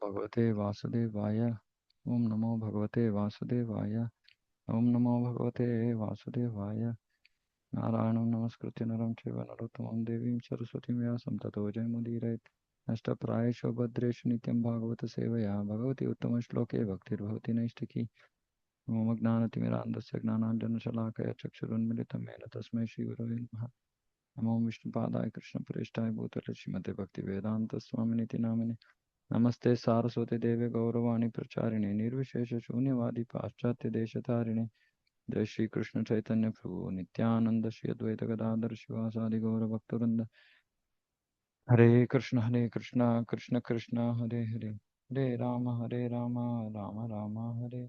भगवते वासुदेवाय। ओम नमो भगवते वासुदेवाय। ओम नमो भगवते वासुदेवाय। नारायणं नमस्कृत्य नरं चैव नरोत्तमं देवीं सरस्वतीं व्यासं ततो जयमुदीरयेत्। अष्टप्रायेषु भद्रेषु नित्यं भागवत सेवया भगवती उत्तमश्लोके भक्तिर्भवति नैष्टिकी। मम ज्ञानतिमिरान्धस्य ज्ञानाञ्जनशलाकया चक्षुरुन्मिलितं येन तस्मै श्रीगुरवे नमः। नमो विष्णुपादाय कृष्णप्रेष्ठाय भूतले श्रीमते भक्तिवेदान्तस्वामिनिति नामिने। नमस्ते सारस्वती देवे गौरवाणी प्रचारिणे निर्विशेषशून्यवादी पाश्चात्यदेशतारिणे। जय श्री कृष्ण चैतन्य प्रभु नित्यानंद श्री अद्वैत गदाधर शिवासादि गौरभक्तवृंद। Hare Krishna Krishna Krishna Hare Hare, Hare Rama Rama Rama Hare.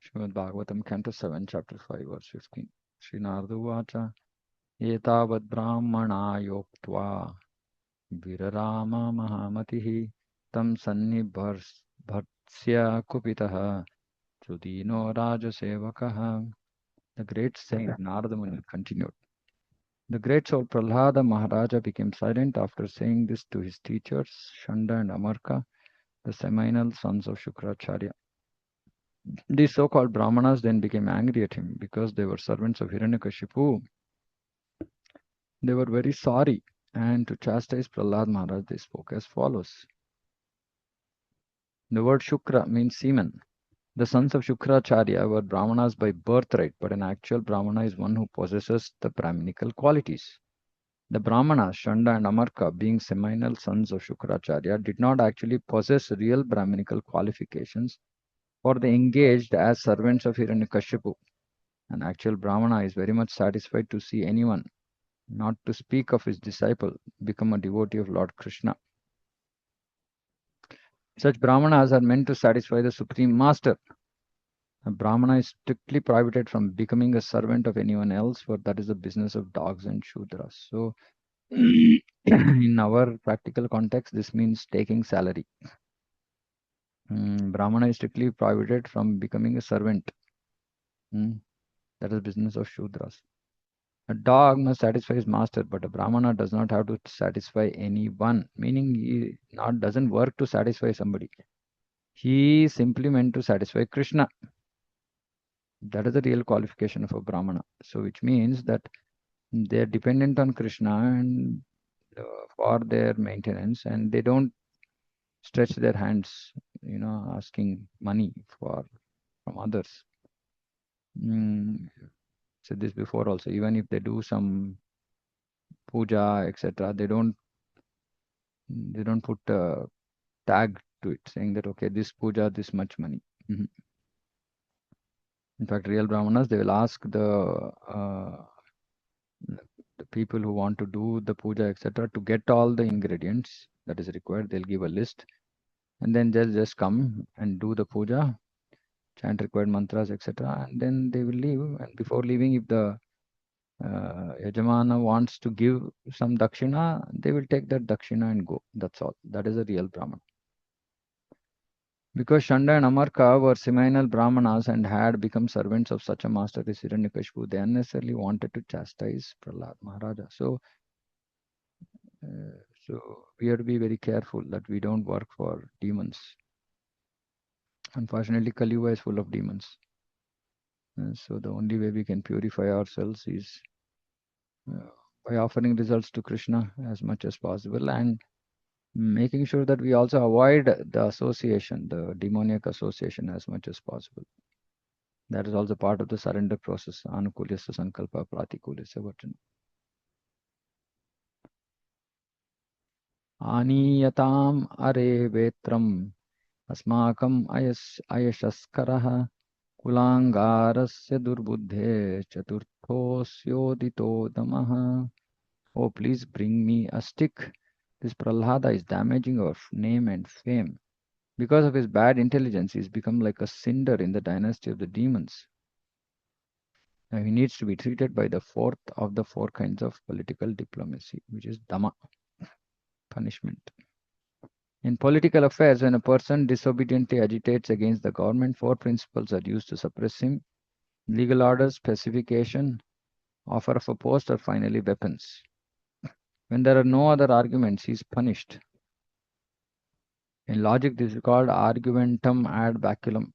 Srimad Bhagavatam canto 7 chapter 5 verse 15। Shri Narada उवाच एतावद् ब्राह्मणायोक्त्वा विरराम महामतिः तं सन्निभर्त्स्य कुपितः सुदीनो राजसेवकः। The great saint Narada Muni continued. The great soul Prahlada Maharaja became silent after saying this to his teachers, Shanda and Amarka, the seminal sons of Shukracharya. These so-called Brahmanas then became angry at him because they were servants of Hiranyakashipu. They were very sorry, and to chastise Prahlad Maharaj, they spoke as follows. The word Shukra means semen. The sons of Shukracharya were Brahmanas by birthright, but an actual Brahmana is one who possesses the Brahminical qualities. The Brahmanas, Shanda and Amarka, being seminal sons of Shukracharya, did not actually possess real Brahminical qualifications, for they engaged as servants of Hiranyakashipu. An actual Brahmana is very much satisfied to see anyone, not to speak of his disciple, become a devotee of Lord Krishna. Such Brahmanas are meant to satisfy the Supreme Master. A Brahmana is strictly prohibited from becoming a servant of anyone else, for that is the business of dogs and Shudras. So, in our practical context, this means taking salary. Brahmana is strictly prohibited from becoming a servant. That is the business of Shudras. A dog must satisfy his master, but a Brahmana does not have to satisfy anyone, meaning he doesn't work to satisfy somebody. He is simply meant to satisfy Krishna. That is the real qualification of a Brahmana. So, which means that they are dependent on Krishna and for their maintenance, and they don't stretch their hands, asking money from others. Said this before also. Even if they do some puja, etc., they don't put a tag to it saying that okay, this puja, this much money. In fact, real Brahmanas, they will ask the people who want to do the puja, etc., to get all the ingredients that is required. They'll give a list, and then they'll just come and do the puja, chant required mantras, etc., and then they will leave. And before leaving, if the Yajamana wants to give some dakshina, they will take that dakshina and go. That's all. That is a real Brahman. Because Shanda and Amarka were seminal Brahmanas and had become servants of such a master as Hiranyakashipu, they unnecessarily wanted to chastise Prahlad Maharaja. So we have to be very careful that we don't work for demons. Unfortunately, Kali Yuga is full of demons. So the only way we can purify ourselves is by offering results to Krishna as much as possible and making sure that we also avoid the association, the demoniac association as much as possible. That is also part of the surrender process. Anukulyasya sankalpa pratikulyasya vachana. Aniyatam are vetram asmakam ayashaskarah kulangarasya durbuddhe chaturthosyodito damaha. Oh, please bring me a stick. This Prahlada is damaging our name and fame. Because of his bad intelligence, he's become like a cinder in the dynasty of the demons. Now he needs to be treated by the fourth of the four kinds of political diplomacy, which is Dhamma, punishment. In political affairs, when a person disobediently agitates against the government, four principles are used to suppress him: legal order, pacification, offer of a post, or finally weapons. When there are no other arguments, he is punished. In logic, this is called argumentum ad baculum.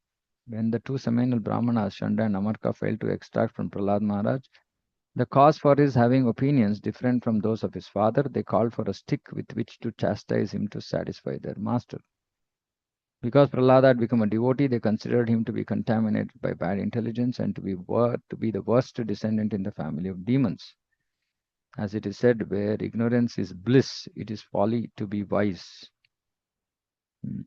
When the two seminal Brahmanas, Shanda and Amarka, failed to extract from Prahlad Maharaj the cause for his having opinions different from those of his father, they called for a stick with which to chastise him to satisfy their master. Because Prahlad had become a devotee, they considered him to be contaminated by bad intelligence and to be the worst descendant in the family of demons. As it is said, where ignorance is bliss, it is folly to be wise. Hmm.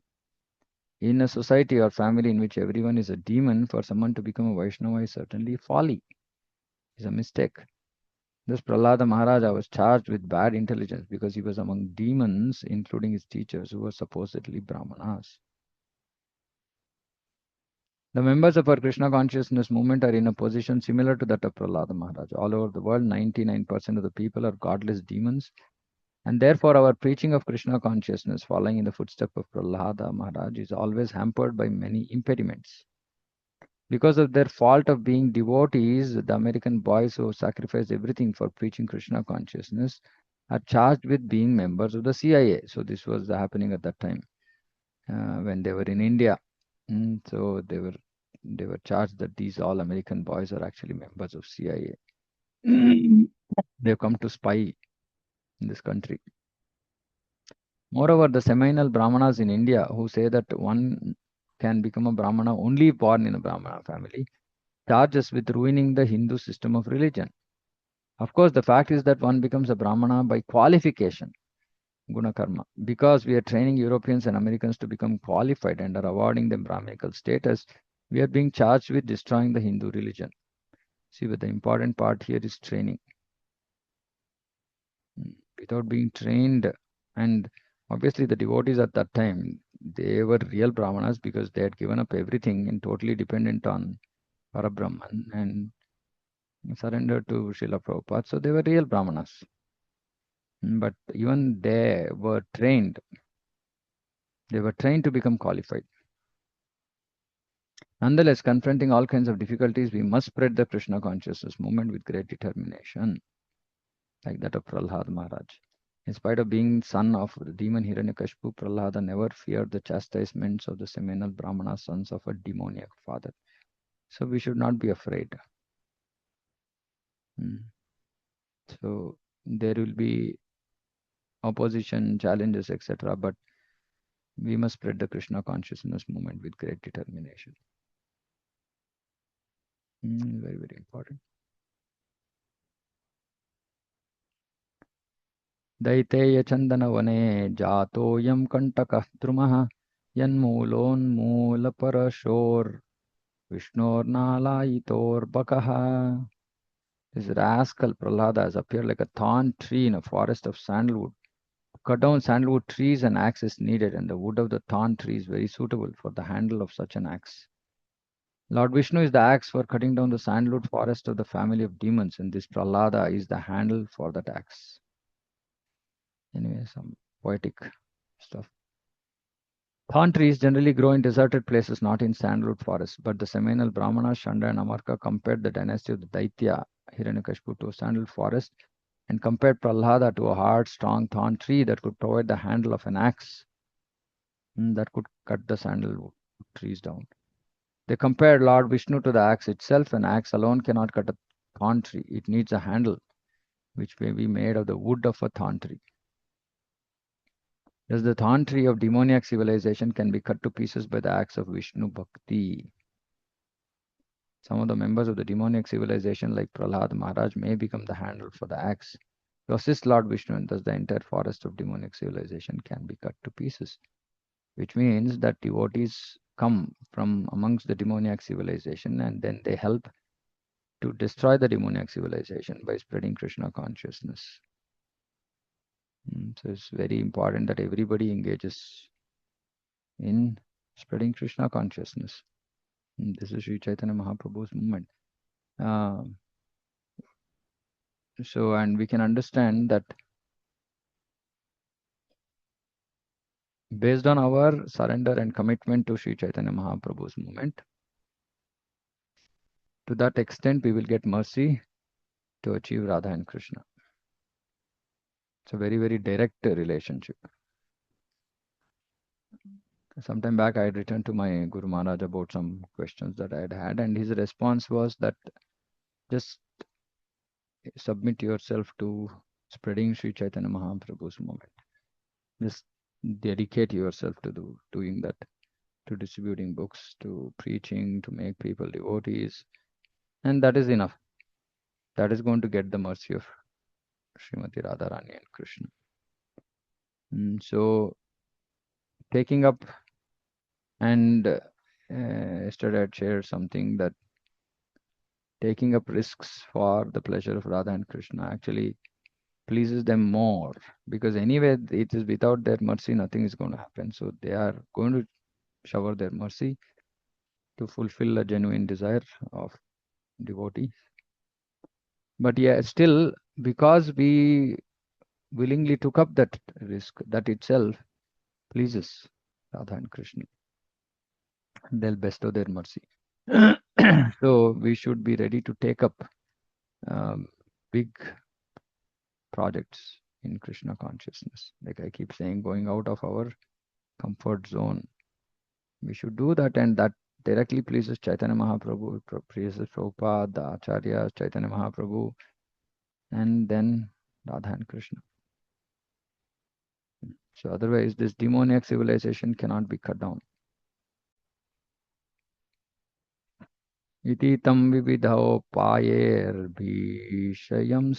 In a society or family in which everyone is a demon, for someone to become a Vaishnava is certainly folly, is a mistake. Thus, Prahlada Maharaja was charged with bad intelligence because he was among demons, including his teachers, who were supposedly Brahmanas. The members of our Krishna consciousness movement are in a position similar to that of Prahlada Maharaja. All over the world, 99% of the people are godless demons, and therefore our preaching of Krishna consciousness, following in the footsteps of Prahlada Maharaj, is always hampered by many impediments. Because of their fault of being devotees, the American boys who sacrificed everything for preaching Krishna consciousness are charged with being members of the CIA. So this was happening at that time when they were in India. So they were charged that these all American boys are actually members of CIA. They've come to spy in this country. Moreover, the seminal Brahmanas in India who say that one can become a Brahmana only born in a Brahmana family charge us with ruining the Hindu system of religion. Of course, the fact is that one becomes a Brahmana by qualification, guna karma. Because we are training Europeans and Americans to become qualified and are awarding them Brahminical status, we are being charged with destroying the Hindu religion. See, but the important part here is training. Without being trained, and obviously the devotees at that time, they were real Brahmanas because they had given up everything and totally dependent on Parabrahman and surrendered to Srila Prabhupada. So they were real Brahmanas. But even they were trained. They were trained to become qualified. Nonetheless, confronting all kinds of difficulties, we must spread the Krishna consciousness movement with great determination, like that of Prahlad Maharaj. In spite of being son of the demon Hiranyakashipu, Prahlada never feared the chastisements of the seminal Brahmana sons of a demoniac father. So we should not be afraid. So there will be opposition, challenges, etc. But we must spread the Krishna consciousness movement with great determination. Very, very important. दैतेयचन्दनवने जातोऽयं कण्टकः द्रुमः यन्मूलोन्मूलपरशोर्विष्णोर्नालायितोर्बकः. This rascal Prahlada has appeared like a thorn tree in a forest of sandalwood. To cut down sandalwood trees, an axe is needed, and the wood of the thorn tree is very suitable for the handle of such an axe. Lord Vishnu is the axe for cutting down the sandalwood forest of the family of demons, and this Prahlada is the handle for that axe. Anyway, some poetic stuff. Thorn trees generally grow in deserted places, not in sandalwood forests, but the seminal Brahmanas, Shanda and Amarka compared the dynasty of the Daitya, Hiranyakashipu, to a sandalwood forest and compared Prahlada to a hard, strong thorn tree that could provide the handle of an axe that could cut the sandalwood trees down. They compared Lord Vishnu to the axe itself. An axe alone cannot cut a thorn tree. It needs a handle, which may be made of the wood of a thorn tree. Thus, the thorn tree of demoniac civilization can be cut to pieces by the axe of Vishnu Bhakti. Some of the members of the demoniac civilization, like Prahlad Maharaj, may become the handle for the axe to assist Lord Vishnu, and thus the entire forest of demoniac civilization can be cut to pieces. Which means that devotees come from amongst the demoniac civilization and then they help to destroy the demoniac civilization by spreading Krishna consciousness. So it's very important that everybody engages in spreading Krishna consciousness. This is Sri Chaitanya Mahaprabhu's movement. And we can understand that based on our surrender and commitment to Sri Chaitanya Mahaprabhu's movement, to that extent we will get mercy to achieve Radha and Krishna. It's a very, very direct relationship. Sometime back, I had written to my Guru Maharaj about some questions that I had had, and his response was that just submit yourself to spreading Sri Chaitanya Mahaprabhu's movement. Just dedicate yourself to doing that, to distributing books, to preaching, to make people devotees, and that is enough. That is going to get the mercy of Srimati Radharani and Krishna. So, taking up, and yesterday I shared something that taking up risks for the pleasure of Radha and Krishna actually pleases them more, because anyway it is without their mercy nothing is going to happen. So they are going to shower their mercy to fulfill a genuine desire of devotee. But yeah, still, because we willingly took up that risk, that itself pleases Radha and Krishna. They'll bestow their mercy. So we should be ready to take up big projects in Krishna consciousness. Like I keep saying, going out of our comfort zone. We should do that, and that directly pleases Chaitanya Mahaprabhu, pleases Prabhupada, the Acharyas, Chaitanya Mahaprabhu, and then Radha and Krishna. So otherwise, this demoniac civilization cannot be cut down. Iti tam vividhopayerbhishayam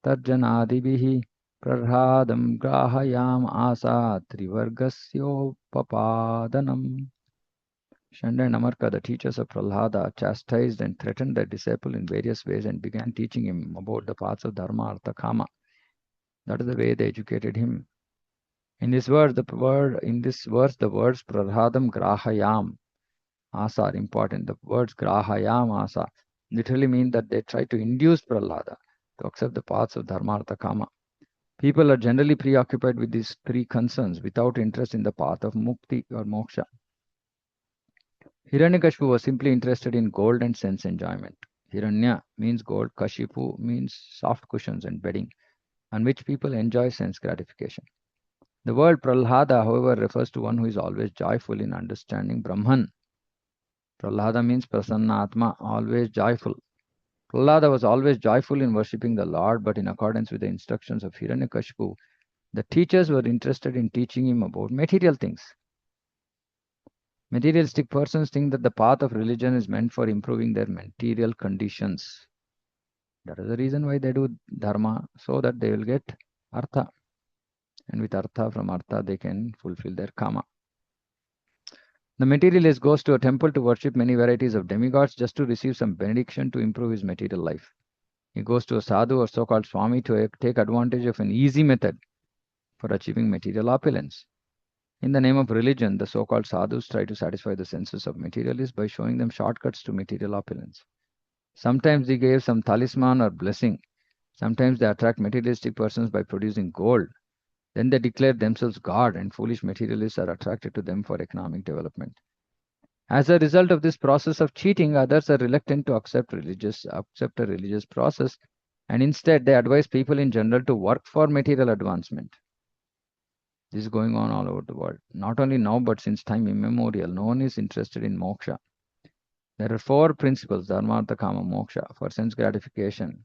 tarjanadibihi prarhadam grahayam asa trivargasyopapadanam. Shanda and Amarka, the teachers of Prahlada, chastised and threatened their disciple in various ways and began teaching him about the paths of Dharma, Artha, Kama. That is the way they educated him. In this verse, the words Prarhadam Grahayam Asa are important. The words Grahayam Asa literally mean that they try to induce Prahlada to accept the paths of Dharma, Artha, Kama. People are generally preoccupied with these three concerns without interest in the path of Mukti or Moksha. Hiranyakashipu was simply interested in gold and sense enjoyment. Hiranya means gold, Kashipu means soft cushions and bedding, on which people enjoy sense gratification. The word Prahlada, however, refers to one who is always joyful in understanding Brahman. Prahlada means Prasanna Atma, always joyful. Prahlada was always joyful in worshipping the Lord, but in accordance with the instructions of Hiranyakashipu, the teachers were interested in teaching him about material things. Materialistic persons think that the path of religion is meant for improving their material conditions. That is the reason why they do dharma, so that they will get artha. And with artha, from artha, they can fulfill their kama. The materialist goes to a temple to worship many varieties of demigods just to receive some benediction to improve his material life. He goes to a sadhu or so-called swami to take advantage of an easy method for achieving material opulence. In the name of religion, the so-called sadhus try to satisfy the senses of materialists by showing them shortcuts to material opulence. Sometimes they give some talisman or blessing. Sometimes they attract materialistic persons by producing gold. Then they declare themselves God, and foolish materialists are attracted to them for economic development. As a result of this process of cheating, others are reluctant to accept a religious process, and instead they advise people in general to work for material advancement. This is going on all over the world. Not only now, but since time immemorial, no one is interested in moksha. There are four principles, dharma, artha, kama, moksha, for sense gratification.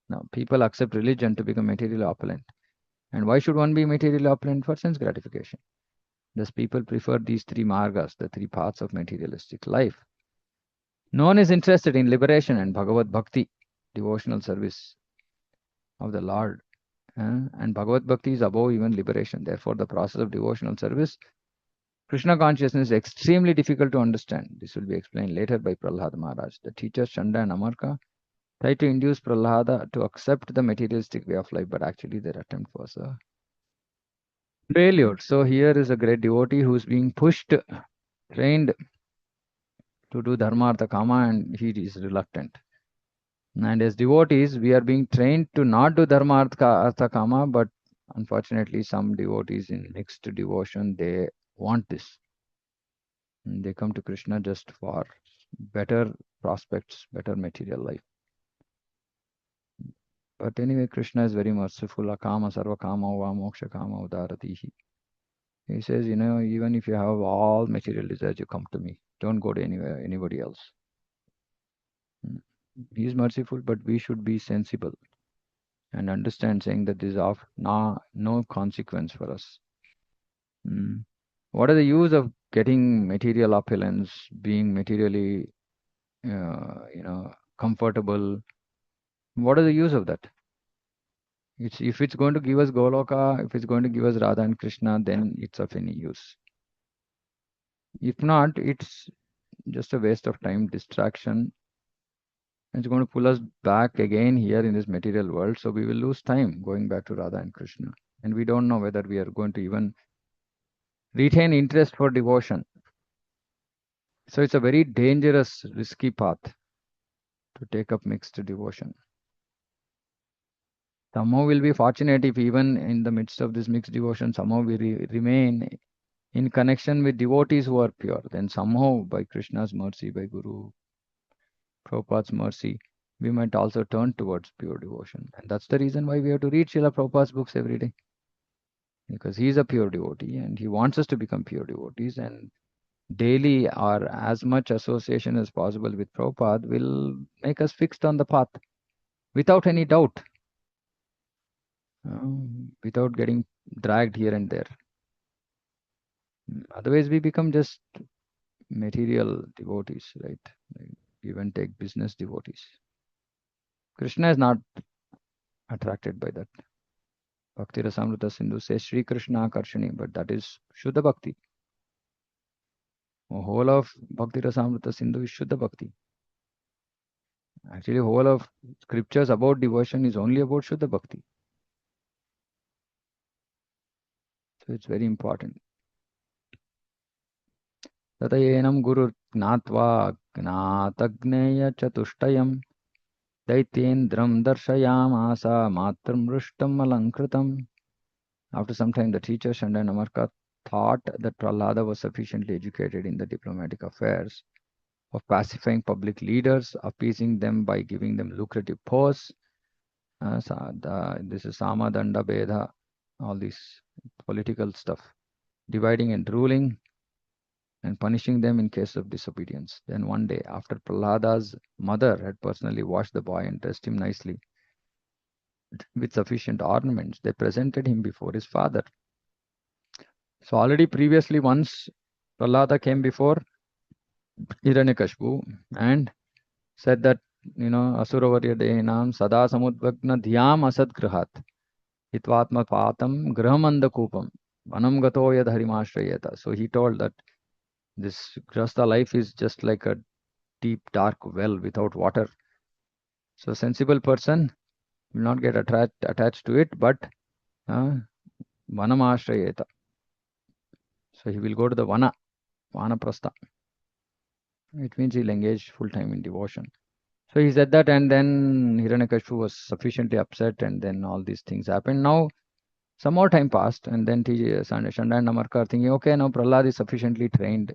Now, people accept religion to become materially opulent. And why should one be materially opulent? For sense gratification. Thus, people prefer these three margas, the three paths of materialistic life. No one is interested in liberation and Bhagavad Bhakti, devotional service of the Lord. And Bhagavad Bhakti is above even liberation. Therefore, the process of devotional service, Krishna consciousness, is extremely difficult to understand. This will be explained later by Prahlada Maharaj. The teachers Chanda and Amarka try to induce Prahlada to accept the materialistic way of life, but actually their attempt was a failure. So here is a great devotee who is being pushed, trained to do dharma, artha, kama, and he is reluctant. And as devotees, we are being trained to not do dharma, artha, kama, but unfortunately, some devotees in mixed devotion, they want this. And they come to Krishna just for better prospects, better material life. But anyway, Krishna is very merciful. Akama sarva kama va moksha kama udaratihi. He says, even if you have all material desires, you come to me. Don't go to anywhere, anybody else. He is merciful, but we should be sensible and understand, saying that this is of no consequence for us. Mm. What are the use of getting material opulence, being materially, comfortable? What are the use of that? If it's going to give us Goloka, if it's going to give us Radha and Krishna, then it's of any use. If not, it's just a waste of time, distraction. It's going to pull us back again here in this material world. So we will lose time going back to Radha and Krishna. And we don't know whether we are going to even retain interest for devotion. So it's a very dangerous, risky path to take up mixed devotion. Somehow we'll be fortunate if even in the midst of this mixed devotion, somehow we remain in connection with devotees who are pure. Then somehow by Krishna's mercy, by Guru Prabhupada's mercy, we might also turn towards pure devotion. And that's the reason why we have to read Srila Prabhupada's books every day. Because he is a pure devotee and he wants us to become pure devotees. And daily or as much association as possible with Prabhupada will make us fixed on the path without any doubt, without getting dragged here and there. Otherwise, we become just material devotees, right? Like, even take business devotees. Krishna is not attracted by that. Bhakti Rasamrita Sindhu says Sri Krishna Karshani, but that is Shuddha Bhakti. The whole of Bhakti Rasamrita Sindhu is Shuddha Bhakti. Actually, whole of scriptures about devotion is only about Shuddha Bhakti. So it's very important. Tatayenam Guru Gnatva Gnatagneya Chatuštayam Daitendram Darshayamasa Matram Rushtam Alankritam. After some time, the teacher Shandanamarka thought that Prahlada was sufficiently educated in the diplomatic affairs of pacifying public leaders, appeasing them by giving them lucrative posts. This is Sama Danda Beda, all this political stuff, dividing and ruling and punishing them in case of disobedience. Then one day, after Prahlada's mother had personally washed the boy and dressed him nicely with sufficient ornaments, they presented him before his father. So already previously once Prahlada came before Hiranyakashipu and said that, Asuravarya Dehinam Sada Samudvagna Dhyam Asad Grihat Hitvatma Patam Grahamanda Kupam Vanam Gato Yad Harimashrayeta. So he told that this Grasta life is just like a deep, dark well without water. So sensible person will not get attached to it, but Vanamashrayeta. So he will go to the Vanaprastha. It means he'll engage full time in devotion. So he said that, and then Hiranyakashipu was sufficiently upset, and then all these things happened. Now, some more time passed, and then Shanda and Namarka are thinking, okay, now Prahlad is sufficiently trained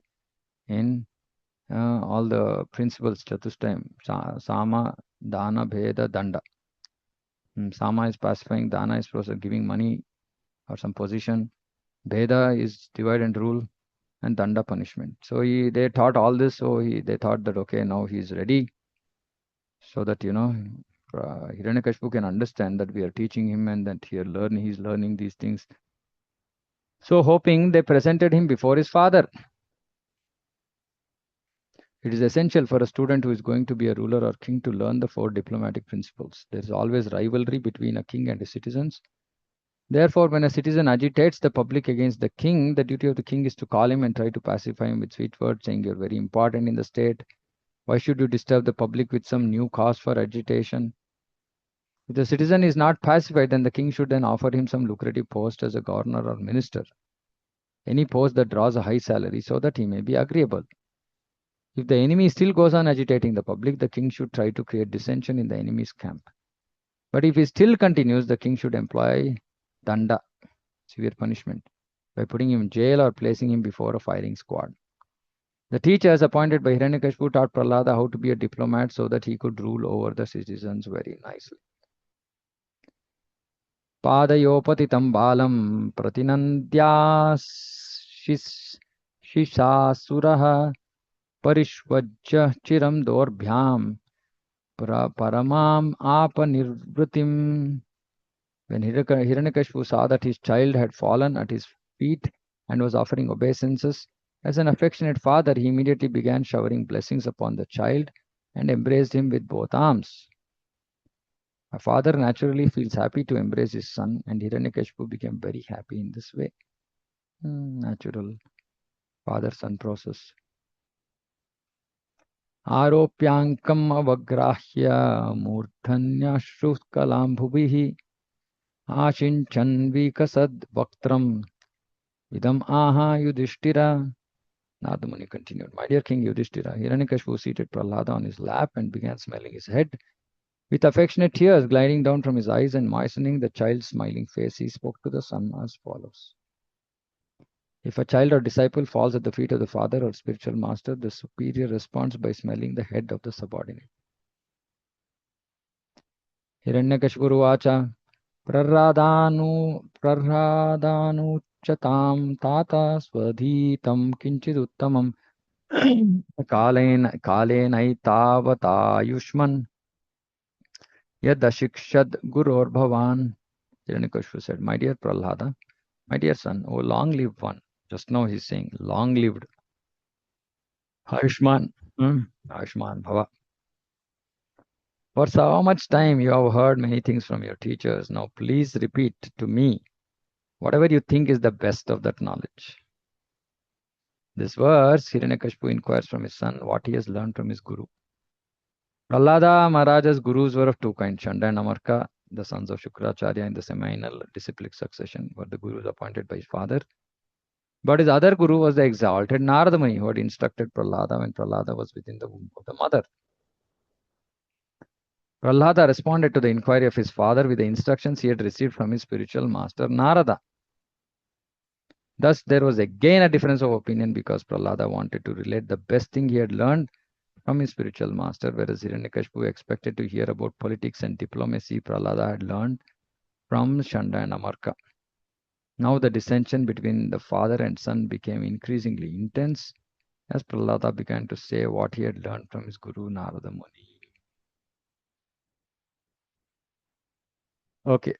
in all the principles, Chatushtam, Sama, Dana, Bheda, Danda. Sama is pacifying, Dana is giving money or some position, Bheda is divide and rule, and Danda punishment. So they taught all this, so they thought that, okay, now he is ready, so that, Hiranyakashipu can understand that we are teaching him and that he's learning these things. So hoping, they presented him before his father. It is essential for a student who is going to be a ruler or king to learn the four diplomatic principles. There is always rivalry between a king and his citizens. Therefore, when a citizen agitates the public against the king, the duty of the king is to call him and try to pacify him with sweet words, saying, "You're very important in the state. Why should you disturb the public with some new cause for agitation?" If the citizen is not pacified, then the king should then offer him some lucrative post as a governor or minister, any post that draws a high salary, so that he may be agreeable. If the enemy still goes on agitating the public, the king should try to create dissension in the enemy's camp. But if he still continues, the king should employ danda, severe punishment, by putting him in jail or placing him before a firing squad. The teachers appointed by Hiranyakashipu taught Prahlada how to be a diplomat so that he could rule over the citizens very nicely. पादयोपतितं बालं प्रतिनन्द्याशिषासुरः परिष्वज्य चिरं दोर्भ्यां परमाम् आपनिर्वृतिम्. When Hiranyakashipu saw that his child had fallen at his feet and was offering obeisances, as an affectionate father, he immediately began showering blessings upon the child and embraced him with both arms. A father naturally feels happy to embrace his son, and Hiranyakashipu became very happy in this way. Natural father-son process. आरोप्याङ्कम् अवग्राह्य मूर्धन्याश्रुकलाम्भुभिः आशिञ्चन् विकसद्वक्त्रम् idam aha Yudhishthira. Narada Muni continued, My dear King Yudhishthira, Hiranyakashipu seated Prahlada on his lap and began smelling his head. With affectionate tears gliding down from his eyes and moistening the child's smiling face, he spoke to the son as follows. If a child or disciple falls at the feet of the father or spiritual master, the superior responds by smelling the head of the subordinate. Hiranyakashipu Vacha Praradanuchatam tata swadhitam kinchiduttamam Kalenaitavata Yadashikshad Guror Bhavan. Hiranyakashipu said, My dear Prahlada, my dear son, O long-lived one. Just now he's saying, long-lived. Ayushman. Ayushman Bhava. For so much time you have heard many things from your teachers. Now please repeat to me whatever you think is the best of that knowledge. This verse, Hiranyakashipu inquires from his son what he has learned from his guru. Prahlada Maharaja's gurus were of two kinds, Chanda and Amarka, the sons of Shukracharya in the seminal disciplic succession, were the gurus appointed by his father. But his other guru was the exalted Narada Muni, who had instructed Prahlada when Prahlada was within the womb of the mother. Prahlada responded to the inquiry of his father with the instructions he had received from his spiritual master Narada. Thus, there was again a difference of opinion because Prahlada wanted to relate the best thing he had learned from his spiritual master, whereas Hiranyakashipu expected to hear about politics and diplomacy Prahlada had learned from Chanda and Amarka. Now the dissension between the father and son became increasingly intense as Prahlada began to say what he had learned from his guru Narada Muni. Okay,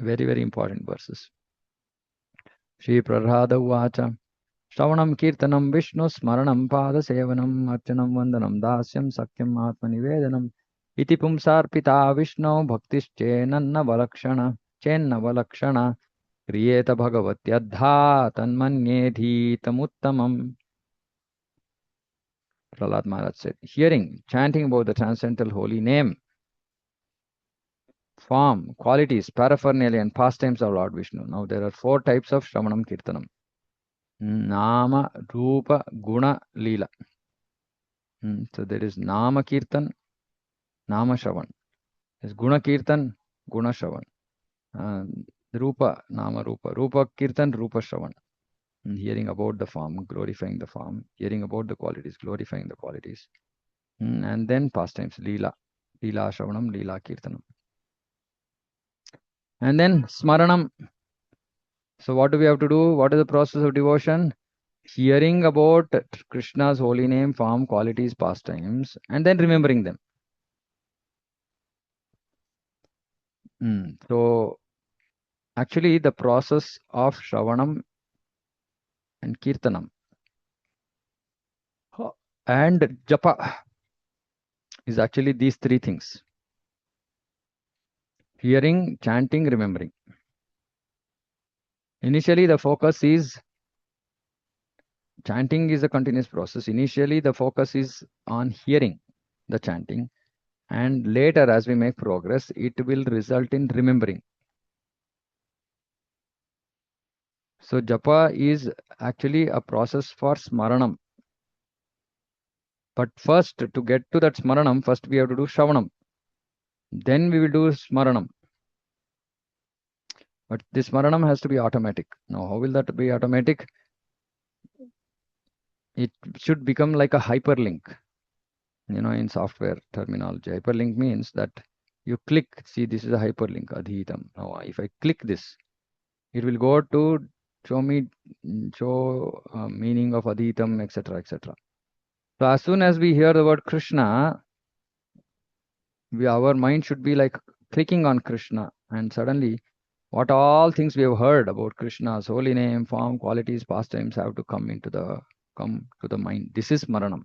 very, very important verses. Shri Prahlada Uvacha Shravanam Kirtanam Vishnu Smaranam Pada Sevanam Archanam Vandanam Dasyam Sakyam Atmanivedanam Iti Pumsarpita Vishnu Bhaktischenanna Valakshana Kriyeta Bhagavatyadha Tanmanyedhitamuttamam. Prahlad Maharaj said, hearing, chanting about the transcendental holy name, form, qualities, paraphernalia, and pastimes of Lord Vishnu. Now there are 4 types of Shravanam Kirtanam. Nama, Rupa, Guna, Lila. So there is Nama Kirtan, Nama Shravan. There's Guna Kirtan, Guna Shravan. Rupa, Nama Rupa. Rupa Kirtan, Rupa Shravan. Hearing about the form, glorifying the form. Hearing about the qualities, glorifying the qualities. And then pastimes, Lila. Lila Shravanam, Lila Kirtanam. And then Smaranam. So what do we have to do? What is the process of devotion? Hearing about Krishna's holy name, form, qualities, pastimes, and then remembering them. So actually the process of Shravanam and Kirtanam and Japa is actually these 3 things. Hearing, chanting, remembering. Initially the focus is, chanting is a continuous process. Initially the focus is on hearing the chanting, and later as we make progress, it will result in remembering. So Japa is actually a process for Smaranam. But first, to get to that Smaranam, first we have to do Shravanam. Then we will do Smaranam. But this Smaranam has to be automatic. Now, how will that be automatic? It should become like a hyperlink. In software terminology. Hyperlink means that You click, see, this is a hyperlink, adhitam. Now, if I click this, it will go to show me, show meaning of adhitam, etc., etc. So as soon as we hear the word Krishna, our mind should be like clicking on Krishna, and suddenly, what all things we have heard about Krishna's holy name, form, qualities, pastimes have to come to the mind. This is Maranam.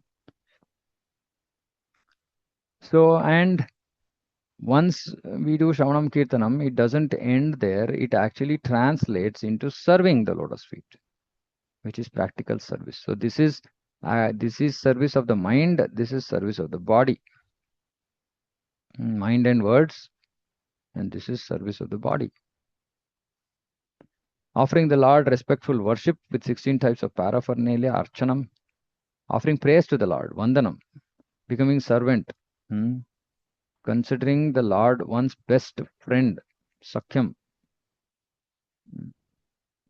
So, and once we do Shravanam Kirtanam, it doesn't end there. It actually translates into serving the lotus feet, which is practical service. So this is service of the mind. This is service of the body, mind and words, and this is service of the body. Offering the Lord respectful worship with 16 types of paraphernalia, archanam, offering praise to the Lord, vandanam, becoming servant, considering the Lord one's best friend, sakyam,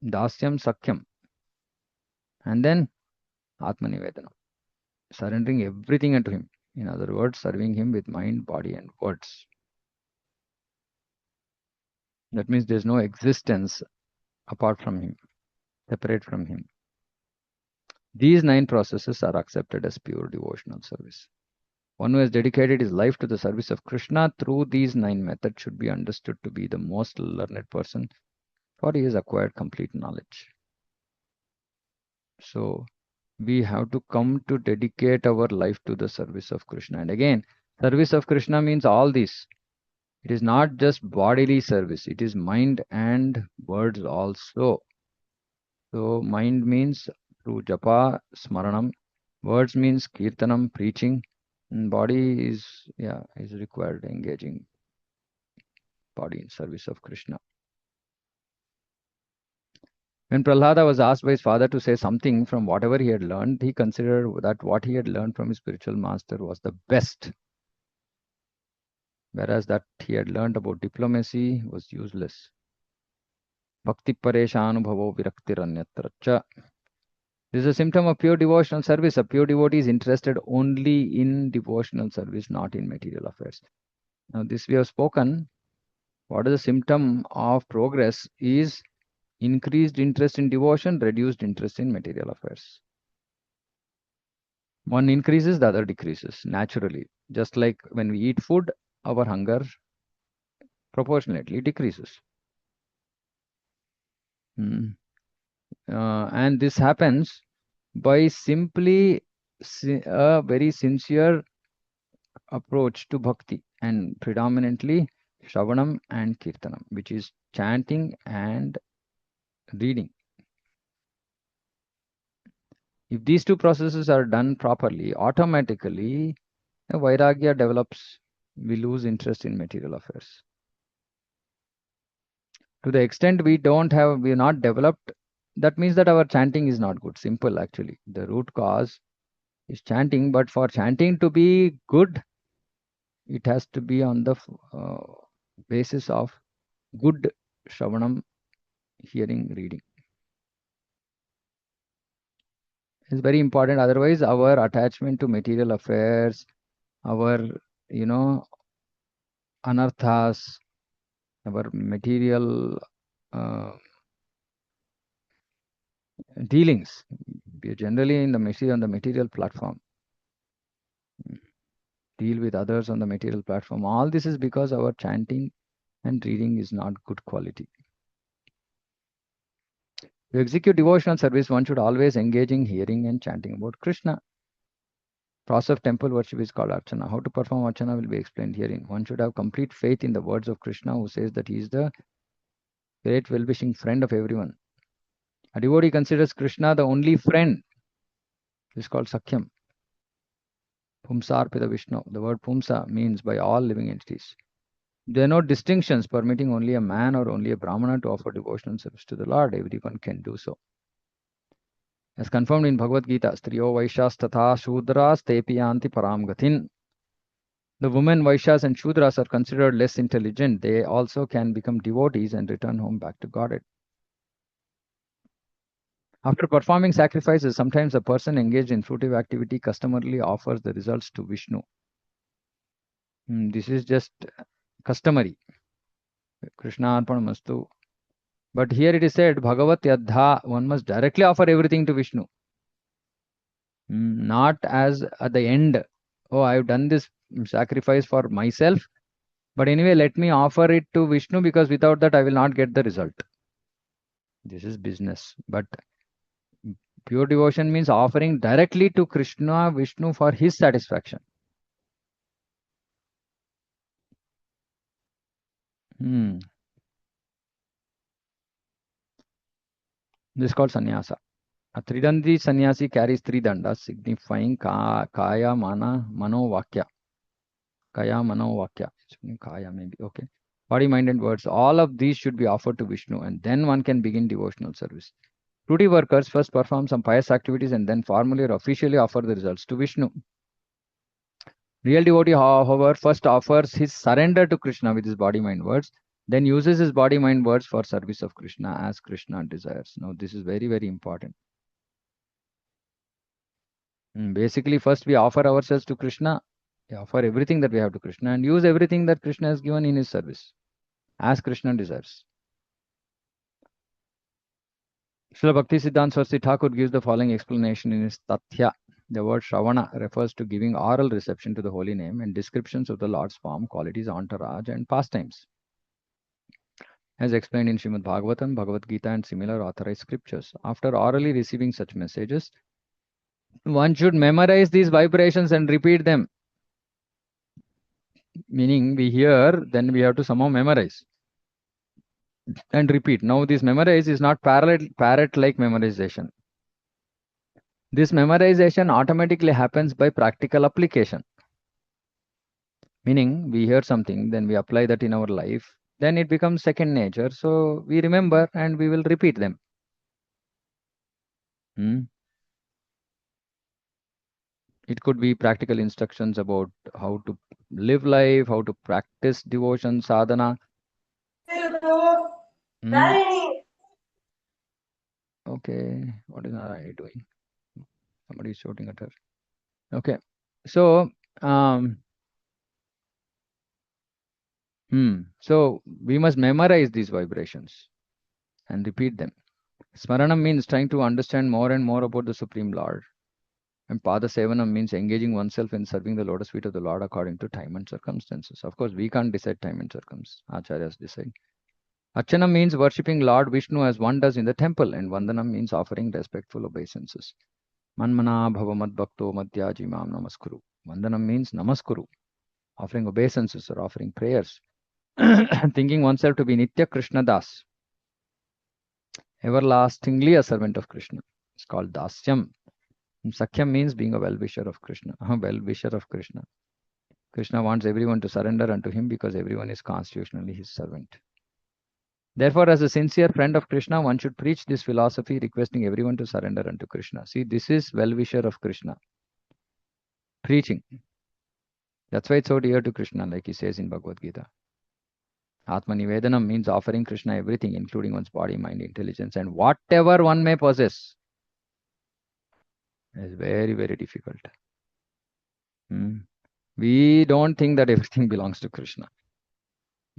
dasyam, sakyam, and then atmanivedanam, surrendering everything unto him. In other words, serving him with mind, body, and words. That means there's no existence apart from him, separate from him. These 9 processes are accepted as pure devotional service. One who has dedicated his life to the service of Krishna through these 9 methods should be understood to be the most learned person, for he has acquired complete knowledge. So, we have to come to dedicate our life to the service of Krishna. And again, service of Krishna means all this. It is not just bodily service, it is mind and words also. So, mind means through japa, smaranam, words means kirtanam, preaching, and body is required engaging body in service of Krishna. When Prahlada was asked by his father to say something from whatever he had learned, he considered that what he had learned from his spiritual master was the best, whereas that he had learned about diplomacy was useless. Bhakti pareshanubhavo viraktiranyatra. This is a symptom of pure devotional service. A pure devotee is interested only in devotional service, not in material affairs. Now, this we have spoken. What is the symptom of progress is increased interest in devotion, reduced interest in material affairs. One increases, the other decreases naturally. Just like when we eat food, our hunger proportionately decreases. And this happens by simply a very sincere approach to bhakti, and predominantly Shravanam and Kirtanam, which is chanting and reading. If these 2 processes are done properly, automatically Vairagya develops. We lose interest in material affairs. To the extent we are not developed, that means that our chanting is not good. Simple, actually. The root cause is chanting, but for chanting to be good, it has to be on the basis of good Shravanam, hearing, reading. It's very important. Otherwise, our attachment to material affairs, our, anarthas, our material dealings. We are generally on the material platform. Deal with others on the material platform. All this is because our chanting and reading is not good quality. To execute devotional service, one should always engage in hearing and chanting about Krishna. Process of temple worship is called Archana. How to perform Archana will be explained herein. One should have complete faith in the words of Krishna, who says that he is the great well-wishing friend of everyone. A devotee considers Krishna the only friend. This is called Sakyam. Pumsarpita Vishnu. The word Pumsa means by all living entities. There are no distinctions permitting only a man or only a Brahmana to offer devotional service to the Lord. Everyone can do so. As confirmed in Bhagavad Gita, Striyo Vaishyas Tatha Shudras Tepi Yanti Param Gatin. The women Vaishyas and Shudras are considered less intelligent. They also can become devotees and return home back to Godhead. After performing sacrifices, sometimes a person engaged in fruitive activity customarily offers the results to Vishnu. This is just customary. Krishna Arpanamastu. But here it is said, Bhagavat Yadha, one must directly offer everything to Vishnu. Not as at the end, oh, I have done this sacrifice for myself, but anyway, let me offer it to Vishnu because without that I will not get the result. This is business. But pure devotion means offering directly to Krishna, Vishnu for his satisfaction. This is called sannyasa. A tridandi sannyasi carries three dandas signifying kaya, mana, mano, vakya. Kaya, mano, vakya. Kaya maybe, okay. Body, mind and words. All of these should be offered to Vishnu and then one can begin devotional service. Fruity workers first perform some pious activities and then formally or officially offer the results to Vishnu. Real devotee, however, first offers his surrender to Krishna with his body, mind, words, then uses his body, mind, words for service of Krishna as Krishna desires. Now, this is very, very important. Basically, first we offer ourselves to Krishna, we offer everything that we have to Krishna and use everything that Krishna has given in his service as Krishna desires. Srila Bhakti Siddhanta Saraswati Thakur gives the following explanation in his Tathya. The word Shravana refers to giving oral reception to the holy name and descriptions of the Lord's form, qualities, entourage, and pastimes. As explained in Srimad Bhagavatam, Bhagavad Gita, and similar authorized scriptures. After orally receiving such messages, one should memorize these vibrations and repeat them. Meaning, we hear, then we have to somehow memorize and repeat. Now, this memorize is not parrot-like memorization. This memorization automatically happens by practical application. Meaning, we hear something, then we apply that in our life, then it becomes second nature. So, we remember and we will repeat them. It could be practical instructions about how to live life, how to practice devotion, sadhana. Okay, what is Narayani doing? Somebody is shouting at her. Okay, so so we must memorize these vibrations and repeat them. Smaranam means trying to understand more and more about the Supreme Lord. And Pada Sevanam means engaging oneself in serving the lotus feet of the Lord according to time and circumstances. Of course, we can't decide time and circumstances. Acharyas decide. Archanam means worshipping Lord Vishnu as one does in the temple, and Vandanam means offering respectful obeisances. Manmana bhavamad bhakto madhyajimam namaskuru. Vandanam means namaskuru, offering obeisances or offering prayers. Thinking oneself to be Nitya Krishna Das, everlastingly a servant of Krishna. It's called Dasyam. Sakhyam means being a well-wisher of Krishna. Well-wisher of Krishna. Krishna wants everyone to surrender unto him because everyone is constitutionally his servant. Therefore, as a sincere friend of Krishna, one should preach this philosophy, requesting everyone to surrender unto Krishna. See, this is well-wisher of Krishna. Preaching. That's why it's so dear to Krishna, like he says in Bhagavad Gita. Atmanivedanam means offering Krishna everything, including one's body, mind, intelligence, and whatever one may possess. It's very, very difficult. We don't think that everything belongs to Krishna.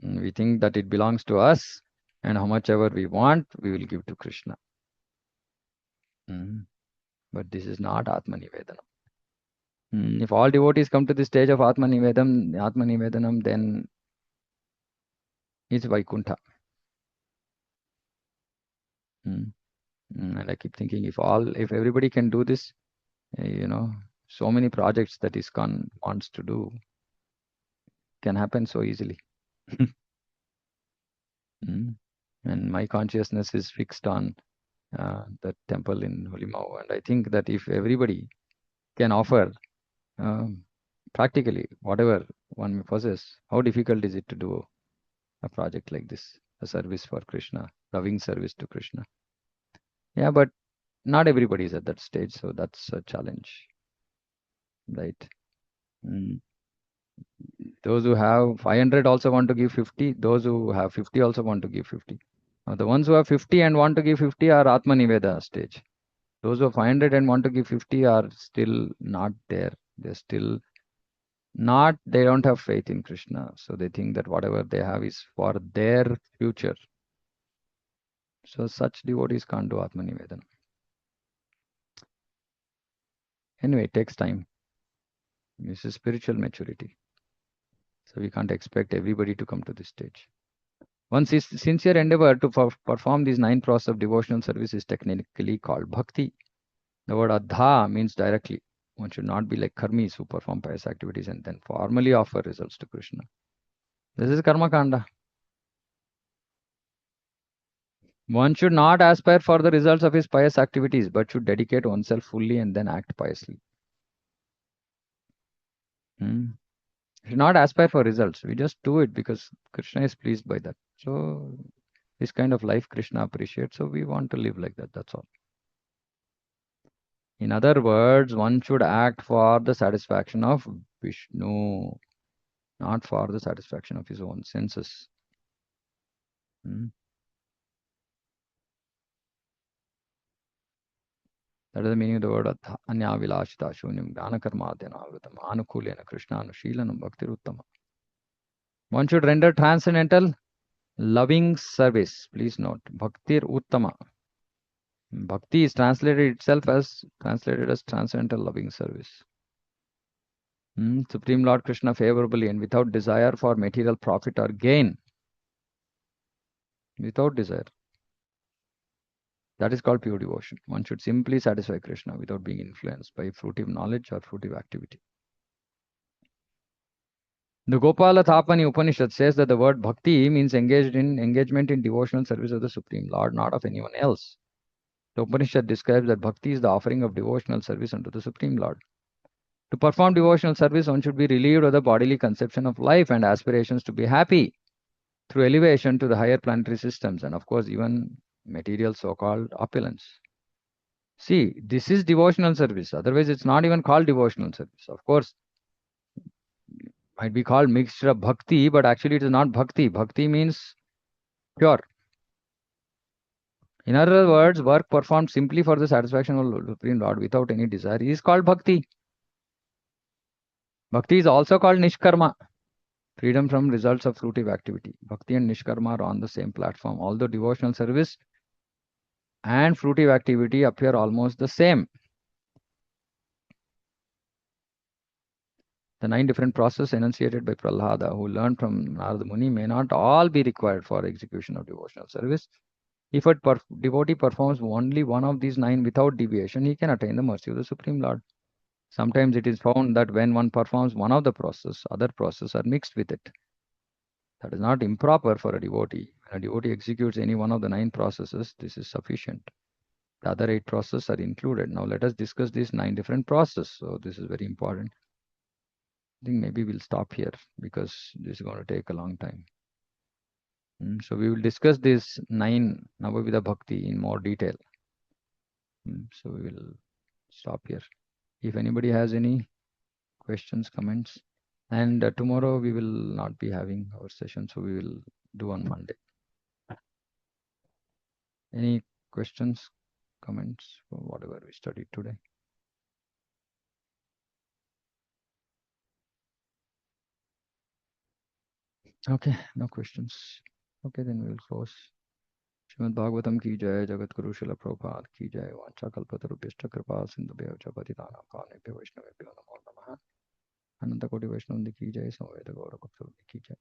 We think that it belongs to us, and how much ever we want, we will give to Krishna. But this is not Atmanivedanam. If all devotees come to the stage of Atmanivedanam, then it's Vaikuntha. And I keep thinking, if everybody can do this, so many projects that ISKCON wants to do can happen so easily. And my consciousness is fixed on the temple in Holimau. And I think that if everybody can offer practically whatever one may possess, how difficult is it to do a project like this, a service for Krishna, loving service to Krishna? Yeah, but not everybody is at that stage, so that's a challenge, right? Those who have 500 also want to give 50. Those who have 50 also want to give 50. Now, the ones who have 50 and want to give 50 are Atmaniveda stage. Those who have 500 and want to give 50 are still not there. They're still Not, they don't have faith in Krishna, so they think that whatever they have is for their future. So such devotees can't do Atma Nivedana. Anyway, it takes time. This is spiritual maturity. So we can't expect everybody to come to this stage. One sincere endeavor to perform these 9 processes of devotional service is technically called bhakti. The word adha means directly. One should not be like karmis who perform pious activities and then formally offer results to Krishna. This is karma kanda. One should not aspire for the results of his pious activities, but should dedicate oneself fully and then act piously. Hmm. Should not aspire for results. We just do it because Krishna is pleased by that. So this kind of life Krishna appreciates. So we want to live like that. That's all. In other words, one should act for the satisfaction of Vishnu, not for the satisfaction of his own senses. Hmm. That is the meaning of the word Anya Vilashita Shunyam Jnana Karmadhyana Avatam Anukulena Krishna Anushilanam Bhakti Uttama. One should render transcendental loving service. Please note, Bhaktir Uttama. Bhakti is translated as transcendental loving service. Supreme Lord Krishna favorably and without desire for material profit or gain. Without desire. That is called pure devotion. One should simply satisfy Krishna without being influenced by fruitive knowledge or fruitive activity. The Gopala Thapani Upanishad says that the word bhakti means engagement in devotional service of the Supreme Lord, not of anyone else. The Upanishad describes that bhakti is the offering of devotional service unto the Supreme Lord. To perform devotional service, one should be relieved of the bodily conception of life and aspirations to be happy through elevation to the higher planetary systems and, of course, even material so-called opulence. See, this is devotional service. Otherwise, it's not even called devotional service. Of course, might be called mixture of bhakti, but actually it is not bhakti. Bhakti means pure. In other words, work performed simply for the satisfaction of the Supreme Lord without any desire is called bhakti. Bhakti is also called nishkarma, freedom from results of fruitive activity. Bhakti and nishkarma are on the same platform, although devotional service and fruitive activity appear almost the same. The 9 different processes enunciated by Prahlada, who learned from Narada Muni, may not all be required for execution of devotional service. If a devotee performs only one of these 9 without deviation, he can attain the mercy of the Supreme Lord. Sometimes it is found that when one performs one of the processes, other processes are mixed with it. That is not improper for a devotee. When a devotee executes any one of the 9 processes, this is sufficient. The other 8 processes are included. Now let us discuss these 9 different processes. So this is very important. I think maybe we'll stop here because this is going to take a long time. So we will discuss these 9 Navavidha Bhakti in more detail. So we will stop here. If anybody has any questions, comments, and tomorrow we will not be having our session, so we will do on Monday. Any questions, comments for whatever we studied today? Okay, no questions. Okay, then we will close. Shrimad Bhagavatam की जय जगत गुरु शिल प्रभुपाद की जय वाचा कल्पतरुभ्यश्च कृपा सिंधुभ्यो च पतितानां पावनेभ्यो वैष्णवेभ्यो नमो नमः अनंत कोटि वैष्णव की जय समवेत गौर भक्त की जय।